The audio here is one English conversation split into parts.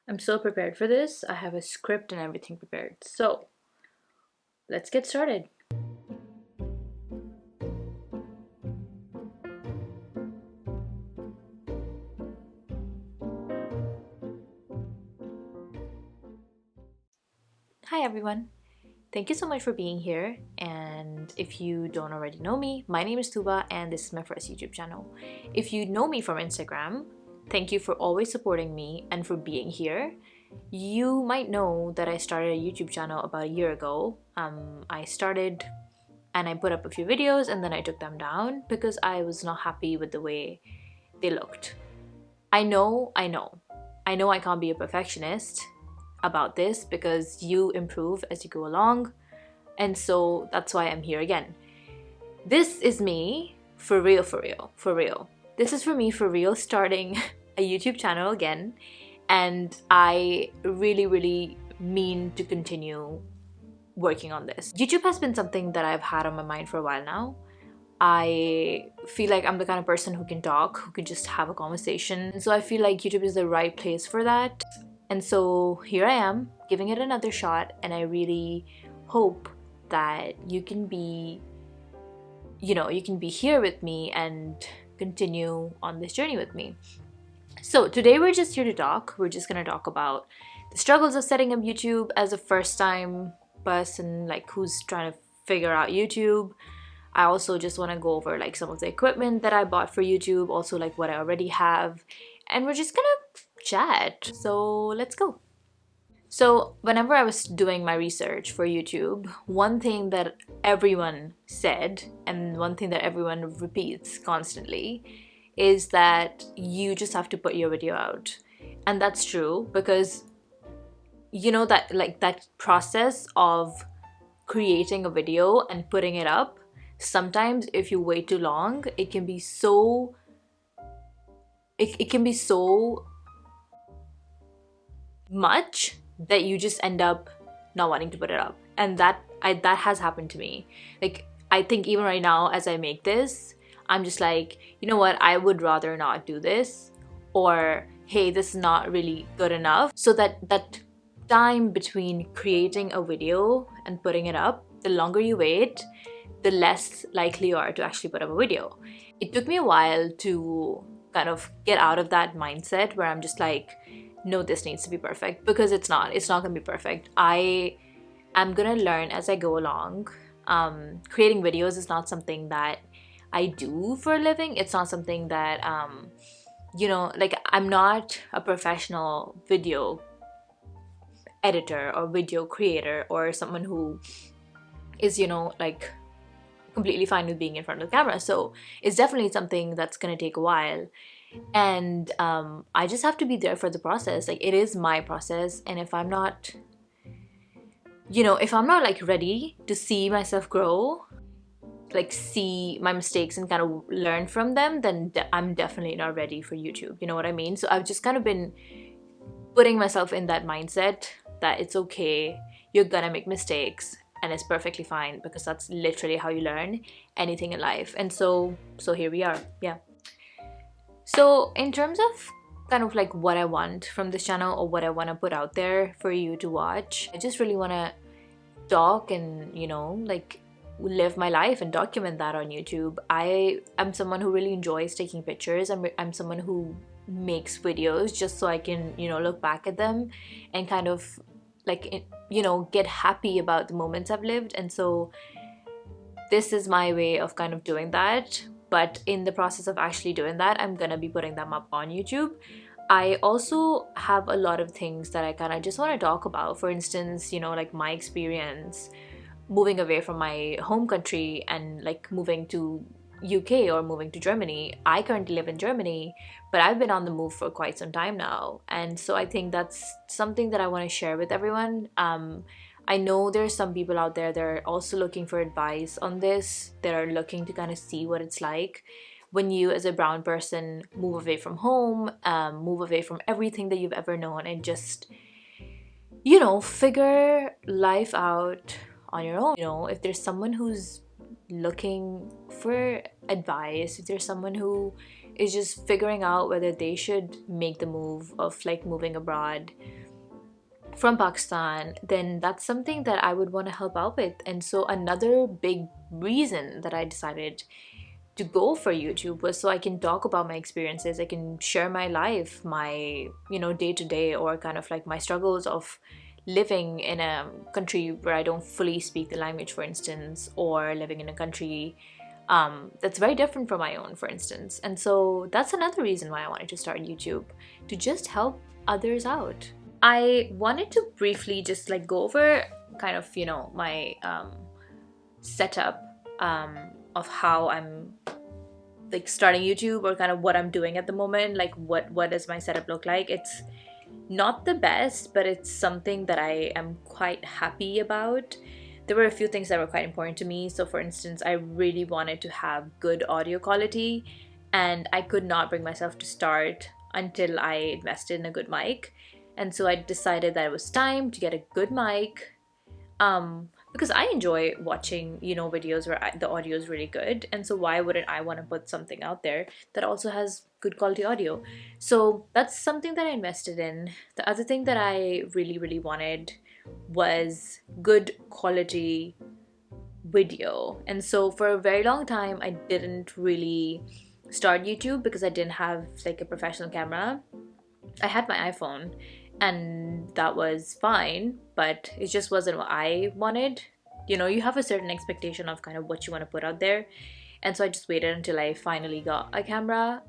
I'm so prepared for this. I have a script and everything prepared. So, let's get started. Hi everyone. Thank you so much for being here. And if you don't already know me, my name is Tuba and this is my first YouTube channel. If you know me from Instagram, thank you for always supporting me and for being here. You might know that I started a YouTube channel about a year ago. I started and I put up a few videos and then I took them down because I was not happy with the way they looked. I know I can't be a perfectionist about this because you improve as you go along, and so that's why I'm here again. This is me for real, for real, for real. This is for me for real starting a YouTube channel again, and I really, really mean to continue working on this. YouTube has been something that I've had on my mind for a while now. I feel like I'm the kind of person who can talk, who can just have a conversation. So I feel like YouTube is the right place for that. And so here I am, giving it another shot, and I really hope that you can be here with me and continue on this journey with me. So today we're just here to talk. We're just gonna talk about the struggles of setting up YouTube as a first time person, like who's trying to figure out YouTube. I also just want to go over like some of the equipment that I bought for YouTube, also like what I already have, and we're just gonna chat. So let's go. So whenever I was doing my research for YouTube, one thing that everyone said and one thing that everyone repeats constantly is that you just have to put your video out. And that's true because that like that process of creating a video and putting it up, sometimes if you wait too long, it can be so much that you just end up not wanting to put it up. And that has happened to me. Like, I think even right now as I make this, I'm just like, you know what, I would rather not do this, or hey, this is not really good enough. So that time between creating a video and putting it up, the longer you wait, the less likely you are to actually put up a video. It took me a while to kind of get out of that mindset where I'm just like, no, this needs to be perfect, because it's not gonna be perfect. I am gonna learn as I go along. Creating videos is not something that I do for a living. It's not something that like, I'm not a professional video editor or video creator or someone who is like completely fine with being in front of the camera. So it's definitely something that's gonna take a while, and I just have to be there for the process. Like, it is my process, and if I'm not like ready to see myself grow, like see my mistakes and kind of learn from them, then I'm definitely not ready for YouTube. You know what I mean? So I've just kind of been putting myself in that mindset that it's okay, you're gonna make mistakes, and it's perfectly fine, because that's literally how you learn anything in life. And so here we are. Yeah. So in terms of kind of like what I want from this channel, or what I want to put out there for you to watch, I just really want to talk and like live my life and document that on YouTube. I am someone who really enjoys taking pictures. I'm someone who makes videos just so I can look back at them and kind of like get happy about the moments I've lived. And so this is my way of kind of doing that. But in the process of actually doing that, I'm gonna be putting them up on YouTube. I also have a lot of things that I kind of just want to talk about. For instance, like my experience moving away from my home country and like moving to UK or moving to Germany. I currently live in Germany, but I've been on the move for quite some time now. And so I think that's something that I want to share with everyone. I know there's some people out there that are also looking for advice on this, that are looking to kind of see what it's like when you as a brown person move away from home, move away from everything that you've ever known, and just figure life out on your own. If there's someone who's looking for advice, if there's someone who is just figuring out whether they should make the move of like moving abroad from Pakistan, then that's something that I would want to help out with. And so another big reason that I decided to go for YouTube was so I can talk about my experiences. I can share my life, my, day to day, or kind of like my struggles of living in a country where I don't fully speak the language, for instance, or living in a country that's very different from my own, for instance. And so that's another reason why I wanted to start YouTube, to just help others out. I wanted to briefly just like go over kind of, my setup of how I'm like starting YouTube, or kind of what I'm doing at the moment. Like what does my setup look like? It's not the best, but it's something that I am quite happy about. There were a few things that were quite important to me. So for instance, I really wanted to have good audio quality, and I could not bring myself to start until I invested in a good mic. And so I decided that it was time to get a good mic, because I enjoy watching, videos where the audio is really good. And so why wouldn't I want to put something out there that also has good quality audio? So that's something that I invested in. The other thing that I really, really wanted was good quality video. And so for a very long time, I didn't really start YouTube because I didn't have like a professional camera. I had my iPhone, and that was fine, but it just wasn't what I wanted. You have a certain expectation of kind of what you want to put out there. And so I just waited until I finally got a camera.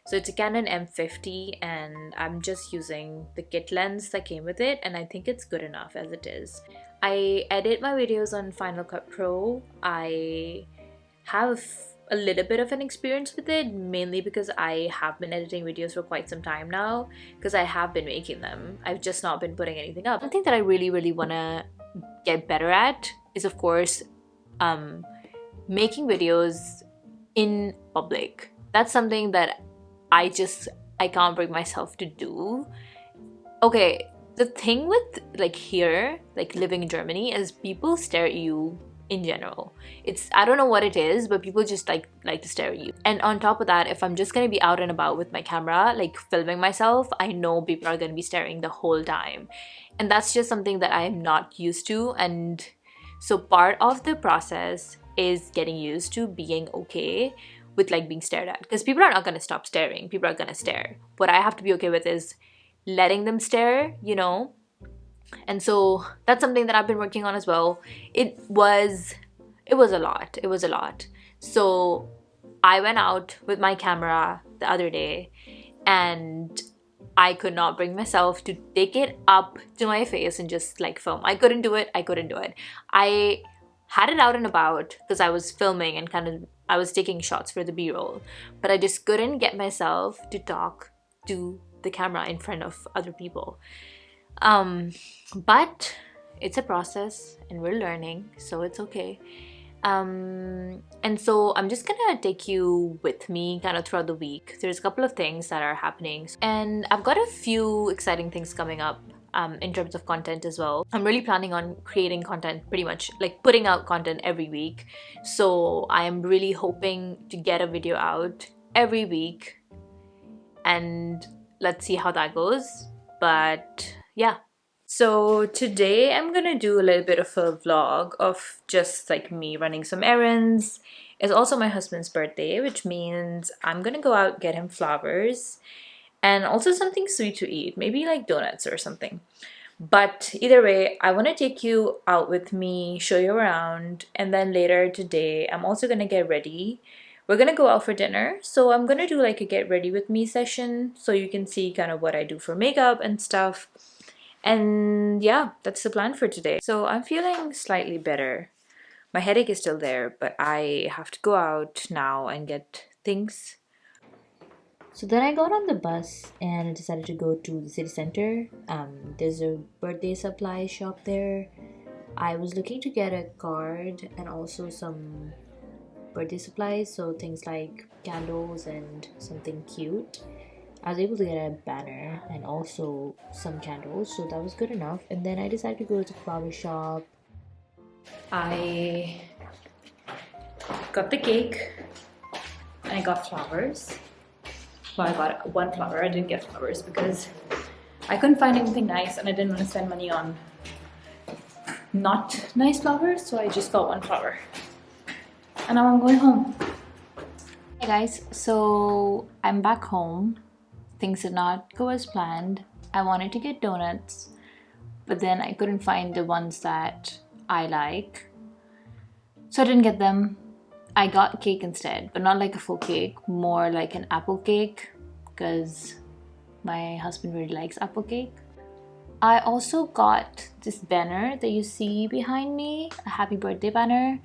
So it's a Canon M50, and I'm just using the kit lens that came with it, and I think it's good enough as it is. I edit my videos on Final Cut Pro. I have a little bit of an experience with it, mainly because I have been editing videos for quite some time now, because I have been making them. I've just not been putting anything up. One thing that I really, really want to get better at is, of course, making videos in public. That's something that I can't bring myself to do. Okay, the thing with like here, like living in Germany, is people stare at you in general. I don't know what it is, but people just like to stare at you. And on top of that, if I'm just gonna be out and about with my camera, like filming myself, I know people are gonna be staring the whole time. And that's just something that I'm not used to. And so part of the process is getting used to being okay with like being stared at, because people are not gonna stop staring. People are gonna stare. What I have to be okay with is letting them stare, And so that's something that I've been working on as well. It was a lot. So I went out with my camera the other day, and I could not bring myself to take it up to my face and just like film. I couldn't do it. I had it out and about because I was filming and I was taking shots for the B-roll, but I just couldn't get myself to talk to the camera in front of other people. But it's a process and we're learning, so it's okay. And so I'm just gonna take you with me kind of throughout the week. There's a couple of things that are happening, and I've got a few exciting things coming up in terms of content as well. I'm really planning on creating content, pretty much like putting out content every week. So I am really hoping to get a video out every week, and let's see how that goes. But yeah. So today I'm gonna do a little bit of a vlog of just like me running some errands. It's also my husband's birthday, which means I'm gonna go out, get him flowers, and also something sweet to eat, maybe like donuts or something. But either way, I want to take you out with me, show you around, and then later today I'm also gonna get ready. We're gonna go out for dinner, so I'm gonna do like a get ready with me session so you can see kind of what I do for makeup and stuff. And yeah, that's the plan for today. So I'm feeling slightly better. My headache is still there, but I have to go out now and get things. So then I got on the bus and I decided to go to the city center. There's a birthday supply shop there. I was looking to get a card and also some birthday supplies, so things like candles and something cute. I was able to get a banner and also some candles, so that was good enough. And then I decided to go to the flower shop. I got the cake and I got flowers. Well, I got one flower. I didn't get flowers because I couldn't find anything nice and I didn't want to spend money on not nice flowers, so I just got one flower. And now I'm going home. Hey guys, so I'm back home. Things did not go as planned. I wanted to get donuts, but then I couldn't find the ones that I like, so I didn't get them. I got cake instead, but not like a full cake, more like an apple cake, because my husband really likes apple cake. I also got this banner that you see behind me, a happy birthday banner.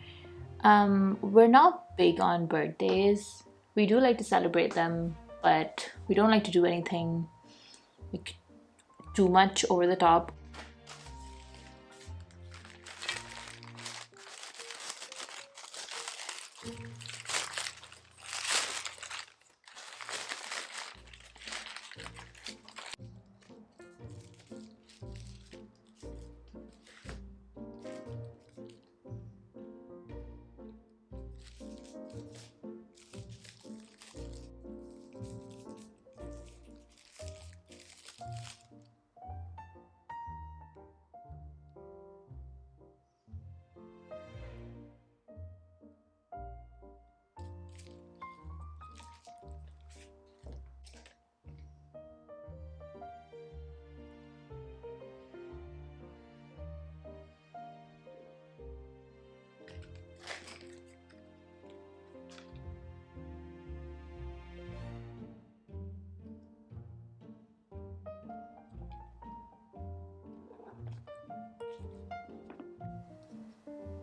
We're not big on birthdays. We do like to celebrate them, but we don't like to do anything like too much over the top.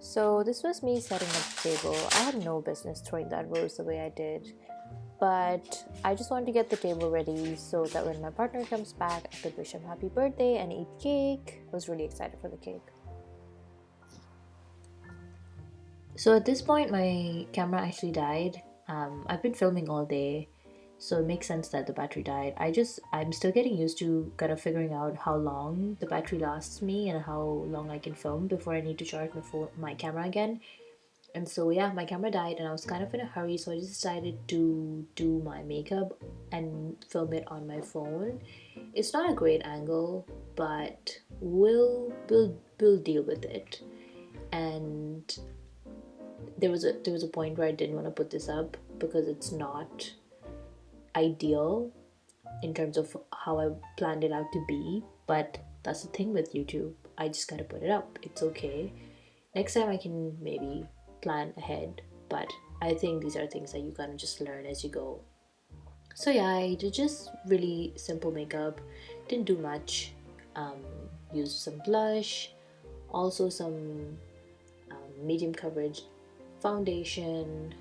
So this was me setting up the table. I had no business throwing that rose the way I did, but I just wanted to get the table ready so that when my partner comes back, I could wish him happy birthday and eat cake. I was really excited for the cake. So at this point, my camera actually died. I've been filming all day, so it makes sense that the battery died. I'm still getting used to kind of figuring out how long the battery lasts me and how long I can film before I need to charge my camera again. And so yeah, my camera died and I was kind of in a hurry, so I just decided to do my makeup and film it on my phone. It's not a great angle, but we'll deal with it. And there was a point where I didn't want to put this up because it's not ideal in terms of how I planned it out to be, but that's the thing with YouTube. I just gotta put it up. It's okay. Next time I can maybe plan ahead, but I think these are things that you gotta just learn as you go. So yeah, I did just really simple makeup, didn't do much. Used some blush, also some medium coverage foundation,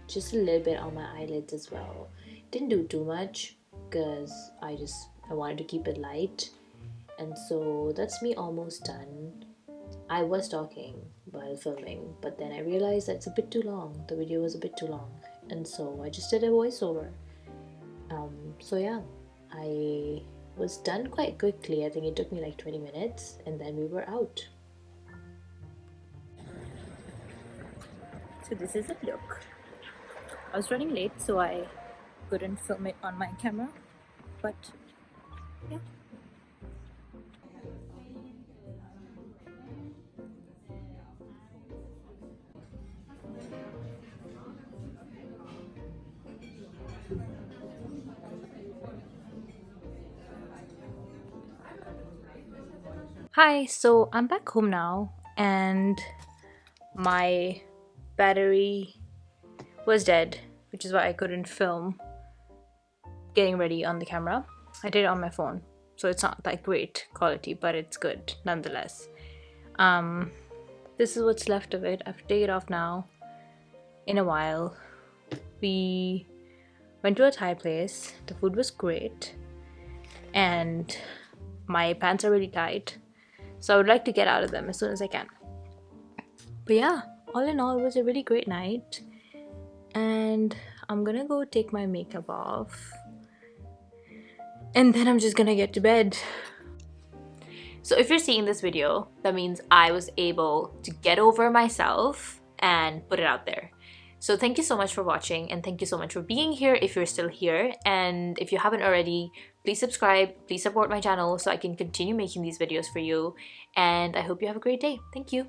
just a little bit on my eyelids as well. Didn't do too much because I wanted to keep it light. And so that's me almost done. I was talking while filming, but then I realized that's a bit too long. The video was a bit too long, and so I just did a voiceover. So yeah, I was done quite quickly. I think it took me like 20 minutes, and then we were out. So this is the look. I was running late, so I couldn't film it on my camera, but yeah. Hi, so I'm back home now, and my battery was dead, which is why I couldn't film getting ready on the camera. I did it on my phone, so it's not that great quality, but it's good nonetheless. This is what's left of it. I have to take it off now. In a while, we went to a Thai place. The food was great, and my pants are really tight, so I would like to get out of them as soon as I can. But yeah, all in all, it was a really great night, and I'm gonna go take my makeup off, and then I'm just gonna get to bed. So if you're seeing this video, that means I was able to get over myself and put it out there. So thank you so much for watching, and thank you so much for being here if you're still here. And if you haven't already, please subscribe, please support my channel so I can continue making these videos for you. And I hope you have a great day. Thank you.